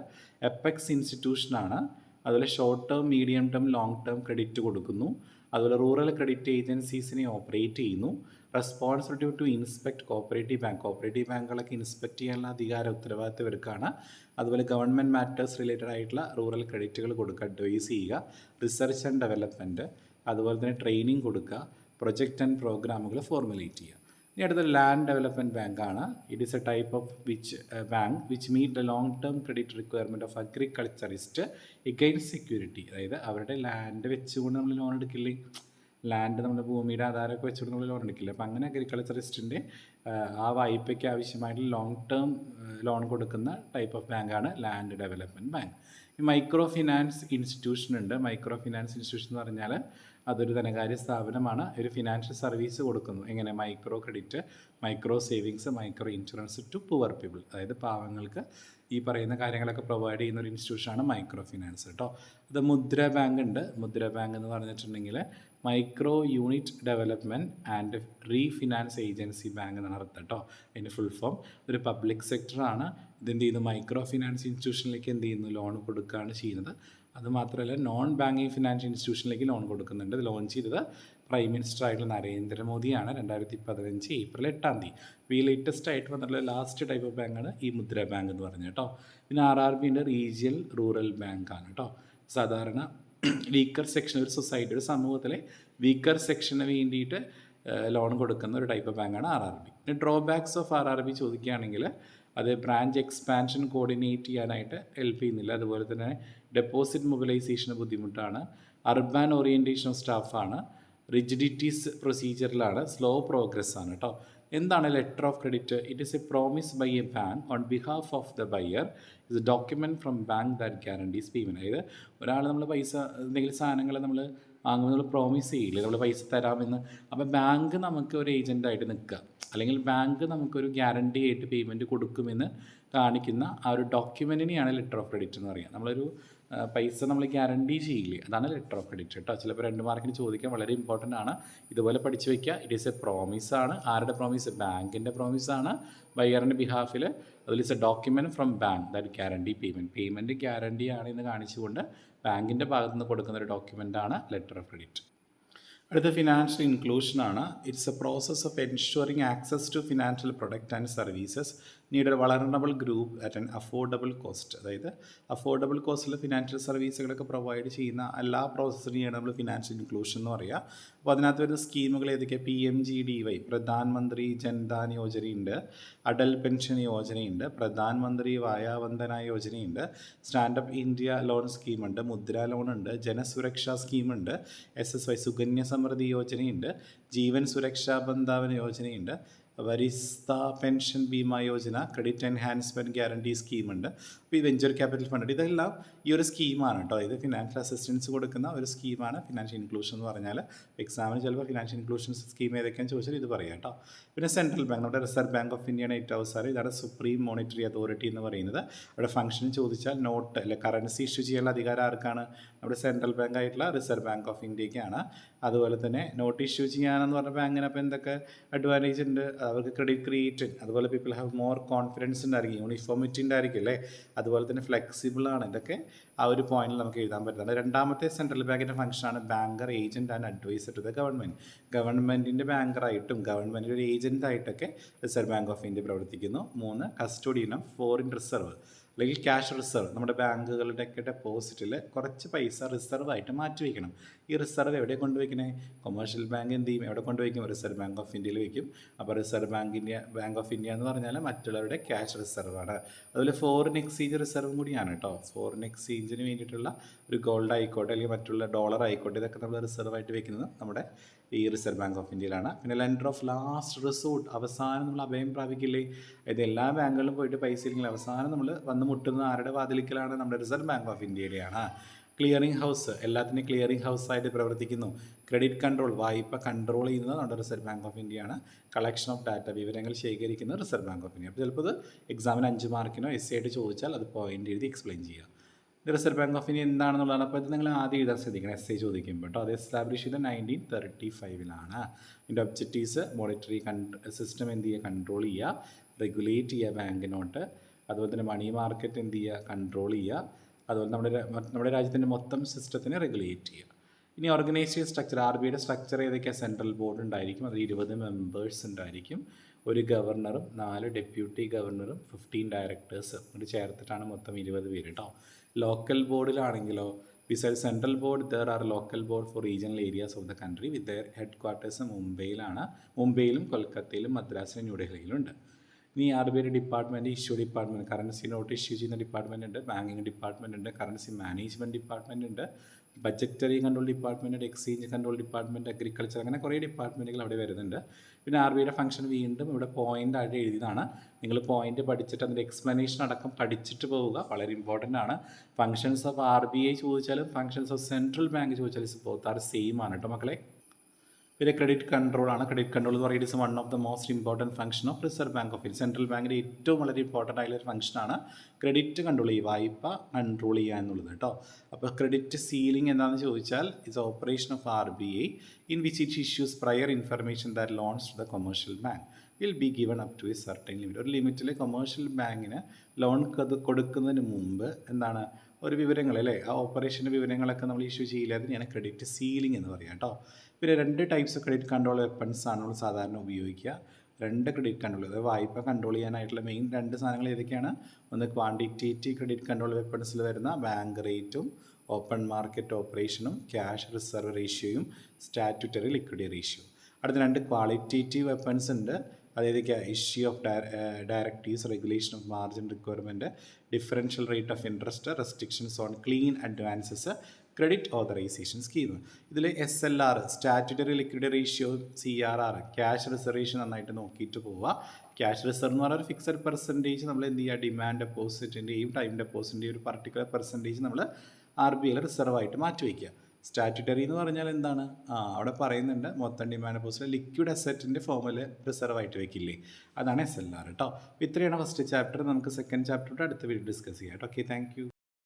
എപ്പെക്സ് ഇൻസ്റ്റിറ്റ്യൂഷനാണ്. അതുപോലെ short term, medium term, long term credit കൊടുക്കുന്നു. അതുപോലെ റൂറൽ ക്രെഡിറ്റ് ഏജൻസീസിനെ ഓപ്പറേറ്റ് ചെയ്യുന്നു. റെസ്പോൺസിബിലിറ്റി ടു ഇൻസ്പെക്ട് കോപ്പറേറ്റീവ് ബാങ്കുകളൊക്കെ ഇൻസ്പെക്ട് ചെയ്യാനുള്ള അധികാരം, ഉത്തരവാദിത്തം ഇവർക്കാണ്. അതുപോലെ ഗവൺമെൻറ് മാറ്റേഴ്സ് റിലേറ്റഡ് ആയിട്ടുള്ള റൂറൽ ക്രെഡിറ്റുകൾ കൊടുക്കുക, അഡ്വൈസ് ചെയ്യുക, റിസർച്ച് ആൻഡ് ഡെവലപ്മെൻറ്റ്, അതുപോലെ തന്നെ ട്രെയിനിങ് കൊടുക്കുക, പ്രൊജക്റ്റ് ആൻഡ് പ്രോഗ്രാമുകൾ ഫോർമുലേറ്റ് ചെയ്യുക. ഇനി അടുത്ത ലാൻഡ് ഡെവലപ്മെൻറ്റ് ബാങ്കാണ്. It is a type of bank which meet the long term credit requirement of agriculturist against security. അതായത് അവരുടെ ലാൻഡ് വെച്ചുകൊണ്ട് നമ്മൾ ലോൺ എടുക്കില്ലേ, ലാൻഡ് നമ്മുടെ ഭൂമിയുടെ ആധാരമൊക്കെ വെച്ചുകൊണ്ട് നമ്മൾ ലോൺ എടുക്കില്ല. അപ്പോൾ അങ്ങനെ അഗ്രികൾച്ചറിസ്റ്റിൻ്റെ ആ വായ്പയ്ക്ക് ആവശ്യമായിട്ട് ലോങ് ടേം ലോൺ കൊടുക്കുന്ന ടൈപ്പ് ഓഫ് ബാങ്കാണ് ലാൻഡ് ഡെവലപ്മെൻറ്റ് ബാങ്ക്. ഈ മൈക്രോ ഫിനാൻസ് ഇൻസ്റ്റിറ്റ്യൂഷൻ ഉണ്ട്. മൈക്രോ ഫിനാൻസ് ഇൻസ്റ്റിറ്റ്യൂഷൻ എന്ന് പറഞ്ഞാൽ അതൊരു ധനകാര്യ സ്ഥാപനമാണ്. ഒരു ഫിനാൻഷ്യൽ സർവീസ് കൊടുക്കുന്നു. എങ്ങനെ? Micro credit, micro savings, micro insurance to poor people. അതായത് പാവങ്ങൾക്ക് ഈ പറയുന്ന കാര്യങ്ങളൊക്കെ പ്രൊവൈഡ് ചെയ്യുന്ന ഒരു ഇൻസ്റ്റിറ്റ്യൂഷനാണ് മൈക്രോ ഫിനാൻസ് കേട്ടോ. അത് മുദ്ര ബാങ്ക് ഉണ്ട്. മുദ്ര ബാങ്ക് എന്ന് പറഞ്ഞിട്ടുണ്ടെങ്കിൽ micro unit development and refinance agency bank എന്നാണ് അർത്ഥം കേട്ടോ. അതിൻ്റെ ഫുൾ ഫോം. ഒരു പബ്ലിക് സെക്ടറാണ്. ഇതെന്ത് ചെയ്യുന്നു? മൈക്രോ ഫിനാൻസ് ഇൻസ്റ്റിറ്റ്യൂഷനിലേക്ക് എന്ത് ചെയ്യുന്നു? ലോൺ കൊടുക്കുകയാണ് ചെയ്യുന്നത്. അതുമാത്രമല്ല നോൺ ബാങ്കിങ് ഫിനാൻഷ്യൽ ഇൻസ്റ്റിറ്റ്യൂഷനിലേക്ക് ലോൺ കൊടുക്കുന്നുണ്ട്. ഇത് ലോഞ്ച് ചെയ്തത് പ്രൈം മിനിസ്റ്റർ ആയിട്ടുള്ള നരേന്ദ്രമോദിയാണ് 2015 ഏപ്രിൽ 8. അപ്പോൾ ഈ ലേറ്റസ്റ്റ് ആയിട്ട് വന്നിട്ടുള്ള ലാസ്റ്റ് ടൈപ്പ് ഓഫ് ബാങ്കാണ് ഈ മുദ്ര ബാങ്ക് എന്ന് പറഞ്ഞത് കേട്ടോ. പിന്നെ RRB ഉണ്ട്, റീജിയൽ റൂറൽ ബാങ്കാണ് കേട്ടോ. സാധാരണ വീക്കർ സെക്ഷൻ, ഒരു സൊസൈറ്റി, ഒരു സമൂഹത്തിലെ വീക്കർ സെക്ഷന് വേണ്ടിയിട്ട് ലോൺ കൊടുക്കുന്ന ഒരു ടൈപ്പ് ഓഫ് ബാങ്കാണ് RRB. പിന്നെ ഡ്രോബാക്സ് ഓഫ് RRB ചോദിക്കുകയാണെങ്കിൽ അത് ബ്രാഞ്ച് എക്സ്പാൻഷൻ കോർഡിനേറ്റ് ചെയ്യാനായിട്ട് ഹെൽപ്പ് ചെയ്യുന്നില്ല. അതുപോലെ തന്നെ ഡെപ്പോസിറ്റ് മൊബിലൈസേഷന് ബുദ്ധിമുട്ടാണ്. അർബൻ ഓറിയൻറ്റേഷൻ ഓഫ് സ്റ്റാഫാണ്. റിജിഡിറ്റീസ് പ്രൊസീജിയറിലാണ്. സ്ലോ പ്രോഗ്രസ് ആണ് കേട്ടോ. എന്താണ് letter of credit? It is a promise by a bank on behalf of the buyer is a document from bank that guarantees payment. അതായത് ഒരാൾ നമ്മൾ പൈസ, എന്തെങ്കിലും സാധനങ്ങൾ നമ്മൾ വാങ്ങുമ്പോൾ നമ്മൾ പ്രോമിസ് ചെയ്യില്ലേ നമ്മൾ പൈസ തരാമെന്ന്. അപ്പോൾ ബാങ്ക് നമുക്ക് ഒരു ഏജൻ്റായിട്ട് നിൽക്കുക, അല്ലെങ്കിൽ ബാങ്ക് നമുക്കൊരു ഗ്യാരണ്ടി ആയിട്ട് പേയ്മെൻറ്റ് കൊടുക്കുമെന്ന് കാണിക്കുന്ന ആ ഒരു ഡോക്യുമെൻറ്റിനെയാണ് ലെറ്റർ ഓഫ് ക്രെഡിറ്റ് എന്ന് പറയുക. നമ്മളൊരു പൈസ നമ്മൾ ഗ്യാരണ്ടി ചെയ്യില്ലേ, അതാണ് ലെറ്റർ ഓഫ് ക്രെഡിറ്റ് കേട്ടോ. ചിലപ്പോൾ 2 മാർക്കിന് ചോദിക്കാൻ വളരെ ഇമ്പോർട്ടൻ്റ് ആണ്. ഇതുപോലെ പഠിച്ചു വയ്ക്കുക. ഇറ്റ് ഈസ് എ പ്രോമിസാണ്. ആരുടെ പ്രോമിസ്? ബാങ്കിൻ്റെ പ്രോമിസാണ് ബയറിൻ്റെ ബിഹാഫിൽ. അതിൽ is a document from bank that guarantee payment guarantee ആണ് എന്ന് കാണിച്ചുകൊണ്ട് ബാങ്കിൻ്റെ ഭാഗത്ത് നിന്ന് കൊടുക്കുന്ന ഒരു ഡോക്യുമെൻ്റാണ് ലെറ്റർ ഓഫ് ക്രെഡിറ്റ്. അടുത്ത ഫിനാൻഷ്യൽ ഇൻക്ലൂഷനാണ്. It's a process of ensuring access to financial product and services need a vulnerable group at an affordable cost. അതായത് അഫോർഡബിൾ കോസ്റ്റിൽ ഫിനാൻഷ്യൽ സർവീസുകളൊക്കെ പ്രൊവൈഡ് ചെയ്യുന്ന എല്ലാ പ്രോസസ്സിനെയാണ് നമ്മൾ ഫിനാൻഷ്യൽ ഇൻക്ലൂഷൻ എന്ന് പറയുക. അപ്പോൾ അതിനകത്ത് വരുന്ന സ്കീമുകൾ ഏതൊക്കെയാണ്? PMGDY, പ്രധാൻമന്ത്രി ജൻധൻ യോജനയുണ്ട്, അടൽ പെൻഷൻ യോജനയുണ്ട്, പ്രധാൻമന്ത്രി വായാവന്ദന യോജനയുണ്ട്, സ്റ്റാൻഡപ്പ് ഇന്ത്യ ലോൺ സ്കീമുണ്ട്, മുദ്ര ലോണുണ്ട്, ജനസുരക്ഷാ സ്കീമുണ്ട്, SSY സുകന്യ സമൃദ്ധി യോജനയുണ്ട്, ജീവൻ സുരക്ഷാ ബന്ധാവന യോജനയുണ്ട്, Varishtha pension Bima Yojana, credit enhancement guarantee സ്കീമുണ്ട്. അപ്പോൾ ഈ വെഞ്ചർ ക്യാപിറ്റൽ ഫണ്ട്, ഇതെല്ലാം ഈ ഒരു സ്കീമാണ് കേട്ടോ. ഇത് ഫിനാൻഷ്യൽ അസിസ്റ്റൻസ് കൊടുക്കുന്ന ഒരു സ്കീമാണ് ഫിനാൻഷ്യൽ ഇൻക്ലൂഷൻ എന്ന് പറഞ്ഞാൽ. എക്സാമിന് ചിലപ്പോൾ ഫിനാൻഷ്യൽ ഇൻക്ലൂഷൻ സ്കീം ഏതൊക്കെയാണെന്ന് ചോദിച്ചാൽ ഇത് പറയാം കേട്ടോ. പിന്നെ സെൻട്രൽ ബാങ്ക്, നമ്മുടെ റിസർവ് ബാങ്ക് ഓഫ് ഇന്ത്യയാണ് ഏറ്റവും അവസാനം. ഇതാണ് സുപ്രീം മോണിറ്ററി അതോറിറ്റി എന്ന് പറയുന്നത്. അവിടെ ഫംഗ്ഷൻ ചോദിച്ചാൽ നോട്ട് അല്ലെ കറൻസി ഇഷ്യൂ ചെയ്യാനുള്ള അധികാരം ആർക്കാണ്? നമ്മുടെ സെൻട്രൽ ബാങ്ക് ആയിട്ടുള്ള റിസർവ് ബാങ്ക് ഓഫ് ഇന്ത്യക്കാണ്. അതുപോലെ തന്നെ നോട്ട് ഇഷ്യൂ ചെയ്യാനെന്ന് പറഞ്ഞ ബാങ്കിന് അപ്പോൾ എന്തൊക്കെ അഡ്വാൻറ്റേജ് ഉണ്ട്? അവർക്ക് ക്രെഡിറ്റ് ക്രിയേറ്റഡ്, അതുപോലെ പീപ്പിൾ ഹാവ് മോർ കോൺഫിഡൻസ് ഉണ്ടായിരിക്കും, യൂണിഫോമിറ്റി ഉണ്ടായിരിക്കും അല്ലേ, അതുപോലെ തന്നെ ഫ്ലെക്സിബിൾ ആണ്. ഇതൊക്കെ ആ ഒരു പോയിന്റിൽ നമുക്ക് എഴുതാൻ പറ്റുന്നത്. രണ്ടാമത്തെ സെൻട്രൽ ബാങ്കിൻ്റെ ഫംഗ്ഷനാണ് banker, agent and adviser to the government. ഗവൺമെൻറ്റിൻ്റെ ബാങ്കറായിട്ടും ഗവൺമെൻറ്റിൻ്റെ ഒരു ഏജൻറ്റായിട്ടൊക്കെ റിസർവ് ബാങ്ക് ഓഫ് ഇന്ത്യ പ്രവർത്തിക്കുന്നു. 3 കസ്റ്റോഡിയൻ ഓഫ് ഫോറിൻ റിസർവ് അല്ലെങ്കിൽ ക്യാഷ് റിസർവ്. നമ്മുടെ ബാങ്കുകളുടെയൊക്കെ ഡെപ്പോസിറ്റിൽ കുറച്ച് പൈസ റിസർവ് ആയിട്ട് മാറ്റി വയ്ക്കണം. ഈ റിസർവ് എവിടെ കൊണ്ടുവയ്ക്കണേ? കൊമേഴ്ഷ്യൽ ബാങ്ക് എന്ത് ചെയ്യും? എവിടെ കൊണ്ടുവയ്ക്കും? റിസർവ് ബാങ്ക് ഓഫ് ഇന്ത്യയിൽ വയ്ക്കും. അപ്പോൾ റിസർവ് ബാങ്ക് ഓഫ് ഇന്ത്യ എന്ന് പറഞ്ഞാൽ മറ്റുള്ളവരുടെ ക്യാഷ് റിസർവാണ്. അതുപോലെ ഫോറിൻ എക്സ്ചേഞ്ച് റിസർവും കൂടിയാണ് കേട്ടോ. ഫോറിൻ എക്സ്ചേഞ്ചിന് വേണ്ടിയിട്ടുള്ള ഒരു ഗോൾഡ് ആയിക്കോട്ടെ അല്ലെങ്കിൽ മറ്റുള്ള ഡോളർ ആയിക്കോട്ടെ, ഇതൊക്കെ നമ്മൾ റിസർവ് ആയിട്ട് വെക്കുന്നത് നമ്മുടെ ഈ റിസർവ് ബാങ്ക് ഓഫ് ഇന്ത്യയിലാണ്. പിന്നെ ലെൻഡർ ഓഫ് ലാസ്റ്റ് റിസോർട്ട്, അവസാനം നമ്മൾ അഭയം പ്രാപിക്കില്ലേ? അതായത് എല്ലാ ബാങ്കുകളിലും പോയിട്ട് പൈസ ഇല്ലെങ്കിൽ അവസാനം നമ്മൾ വന്ന് മുട്ടുന്നത് ആരുടെ വാതിലിക്കലാണ്? നമ്മുടെ റിസർവ് ബാങ്ക് ഓഫ് ഇന്ത്യയിലെയാണ്. ക്ലിയറിംഗ് ഹൗസ്, എല്ലാത്തിനും ക്ലിയറിംഗ് ഹൗസ് ആയിട്ട് പ്രവർത്തിക്കുന്നു. ക്രെഡിറ്റ് കൺട്രോൾ, വായ്പ കൺട്രോൾ ചെയ്യുന്നത് നമ്മുടെ റിസർവ് ബാങ്ക് ഓഫ് ഇന്ത്യയാണ്. കളക്ഷൻ ഓഫ് ഡാറ്റ, വിവരങ്ങൾ ശേഖരിക്കുന്നത് റിസർവ് ബാങ്ക് ഓഫ് ഇന്ത്യ. അപ്പോൾ ചിലപ്പോൾ ഇത് എക്സാമിന് 5 മാർക്കിനോ എസ് ആയിട്ട് ചോദിച്ചാൽ അത് പോയിന്റ് എഴുതി എക്സ്പ്ലെയിൻ ചെയ്യുക. റിസർവ് ബാങ്ക് ഓഫ് ഇന്ത്യ എന്താണെന്നുള്ളതാണ്. അപ്പോൾ ഇത് നിങ്ങൾ ആദ്യം എഴുതാൻ ശ്രദ്ധിക്കണം എസ് ചോദിക്കുമ്പോൾ കേട്ടോ. അത് എസ്റ്റാബ്ലിഷ് ചെയ്ത് 1935 ഇതിൻ്റെ ഒബ്ജക്റ്റീവ്സ് മോണിറ്ററി സിസ്റ്റം എന്ത് ചെയ്യുക? കൺട്രോൾ ചെയ്യുക, റെഗുലേറ്റ് ചെയ്യുക ബാങ്ക് നോട്ട്, അതുപോലെ തന്നെ മണി മാർക്കറ്റ് എന്ത് ചെയ്യുക? കൺട്രോൾ ചെയ്യുക, അതുപോലെ നമ്മുടെ രാജ്യത്തിൻ്റെ മൊത്തം സിസ്റ്റത്തിനെ റെഗുലേറ്റ് ചെയ്യുക. ഇനി ഓർഗനൈസേഷൻ സ്ട്രക്ചർ, ആർ ബി ഐയുടെ സ്ട്രക്ചർ ഏതൊക്കെയാണ്? സെൻട്രൽ ബോർഡ് ഉണ്ടായിരിക്കും, അതിൽ 20 മെമ്പേഴ്സ് ഉണ്ടായിരിക്കും, ഒരു ഗവർണറും 4 ഡെപ്യൂട്ടി ഗവർണറും 15 ഡയറക്ടേഴ്സ് കൂടി ചേർത്തിട്ടാണ് മൊത്തം 20 പേര് കേട്ടോ. ലോക്കൽ ബോർഡിലാണെങ്കിലോ beside central board there are local board for regional areas of the country with their headquarters മുംബൈയിലും കൊൽക്കത്തയിലും മദ്രാസിലും ന്യൂഡൽഹിയിലും ഉണ്ട്. ഇനി R B I department, issue department, currency note issue ചെയ്യുന്ന ഡിപ്പാർട്ട്മെൻറ്റ് ഉണ്ട്, ബാങ്കിങ് ഡിപ്പാർട്ട്മെൻറ്റ് ഉണ്ട്, കറൻസി മാനേജ്മെൻറ്റ് ഡിപ്പാർട്ട്മെൻറ്റ് ഉണ്ട്, ബഡ്ജറ്ററി കൺട്രോൾ ഡിപ്പാർട്ട്മെൻറ്റ് ഉണ്ട്, എക്സ്ചേഞ്ച് കൺട്രോൾ ഡിപ്പാർട്ട്മെൻറ്റ്, അഗ്രികൾച്ചർ, അങ്ങനെ കുറേ ഡിപ്പാർട്ട്മെൻറ്റുകൾ അവിടെ വരുന്നുണ്ട്. പിന്നെ ആർ ബി ഐയുടെ ഫംഗ്ഷൻ വീണ്ടും ഇവിടെ പോയിൻ്റ് ആയിട്ട് എഴുതിയതാണ്. നിങ്ങൾ പോയിൻ്റ് പഠിച്ചിട്ട് അതിൻ്റെ എക്സ്പ്ലനേഷൻ അടക്കം പഠിച്ചിട്ട് പോവുക, വളരെ ഇമ്പോർട്ടൻ്റ് ആണ്. Functions of R B I ചോദിച്ചാലും ഫംഗ്ഷൻസ് ഓഫ് സെൻട്രൽ ബാങ്ക് ചോദിച്ചാലും ബോത്ത് ആർ സെയിം ആണ് കേട്ടോ മക്കളെ. പിന്നെ ക്രെഡിറ്റ് കൺട്രോൾ ആണ്. ക്രെഡിറ്റ് കൺട്രോൾ എന്ന് പറയുന്നത് one of the most important function of reserve bank of India. Central ബാങ്കിൻ്റെ ഏറ്റവും വളരെ ഇമ്പോർട്ടൻ്റ് ആയിട്ടുള്ള ഫംഗ്ഷനാണ് ക്രെഡിറ്റ് കൺട്രോൾ ചെയ്യുക, വായ്പ കൺട്രോൾ ചെയ്യുക എന്നുള്ളത് കേട്ടോ. അപ്പോൾ ക്രെഡിറ്റ് സീലിംഗ് എന്താണെന്ന് ചോദിച്ചാൽ it's operation of R B I in which it issues prior information that loans to the commercial bank will be given up to a certain limit. ഒരു ലിമിറ്റിൽ കൊമേഴ്ഷ്യൽ ബാങ്കിന് ലോൺ കൊടുക്കുന്നതിന് മുമ്പ് എന്താണ് ഒരു വിവരങ്ങൾ അല്ലേ, ആ ഓപ്പറേഷൻ്റെ വിവരങ്ങളൊക്കെ നമ്മൾ ഇഷ്യൂ ചെയ്യില്ല. അതിനെയാണ് ക്രെഡിറ്റ് സീലിംഗ് എന്ന് പറയാം കേട്ടോ. പിന്നെ 2 types of credit control weapons ആണ് നമ്മൾ സാധാരണ ഉപയോഗിക്കുക. 2 ക്രെഡിറ്റ് കൺട്രോൾ, അതായത് വായ്പ കൺട്രോൾ ചെയ്യാനായിട്ടുള്ള മെയിൻ 2 സാധനങ്ങൾ ഏതൊക്കെയാണ്? ഒന്ന് ക്വാണ്ടിറ്റേറ്റീവ് ക്രെഡിറ്റ് കൺട്രോൾ വെപ്പൺസിൽ വരുന്ന ബാങ്ക് റേറ്റും ഓപ്പൺ മാർക്കറ്റ് ഓപ്പറേഷനും ക്യാഷ് റിസർവ് റേഷ്യോയും സ്റ്റാറ്റ്യൂട്ടറി ലിക്വിഡിറ്റി റേഷ്യോ. അടുത്ത 2 ക്വാളിറ്റേറ്റീവ് വെപ്പൺസ് ഉണ്ട്. അതായത് issue of directives, regulation of margin requirement, differential rate of interest, restrictions on clean advances, credit authorisation scheme. ഇതിൽ SLR statutory liquidity ratio, CRR cash reservation നന്നായിട്ട് നോക്കിയിട്ട് പോവുക. Cash reserve എന്ന് പറഞ്ഞാൽ ഒരു ഫിക്സഡ് പെർസെൻറ്റേജ് നമ്മൾ എന്ത് ചെയ്യുക? ഡിമാൻഡ് ഡെപ്പോസിറ്റിൻ്റെയും ടൈം ഡെപ്പോസിറ്റിൻ്റെയും ഒരു പർട്ടിക്കുലർ പെർസെൻറ്റേജ് നമ്മൾ ആർ ബി ഐയിൽ റിസർവായിട്ട് മാറ്റി വയ്ക്കുക. സ്റ്റാറ്റ്യൂട്ടറി എന്ന് പറഞ്ഞാൽ എന്താണ്? അവിടെ പറയുന്നുണ്ട് മൊത്തം ഡിമാൻഡ് ഡെപ്പോസിറ്റ് ലിക്വിഡ് അസറ്റിൻ്റെ ഫോമിൽ റിസർവായിട്ട് വെക്കില്ലേ, അതാണ് SLR കേട്ടോ. ഇത്രയാണ് ഫസ്റ്റ് ചാപ്റ്റർ. നമുക്ക് സെക്കൻഡ് ചാപ്റ്റർ അടുത്ത വീഡിയോ ഡിസ്കസ് ചെയ്യാം. Okay, thank you.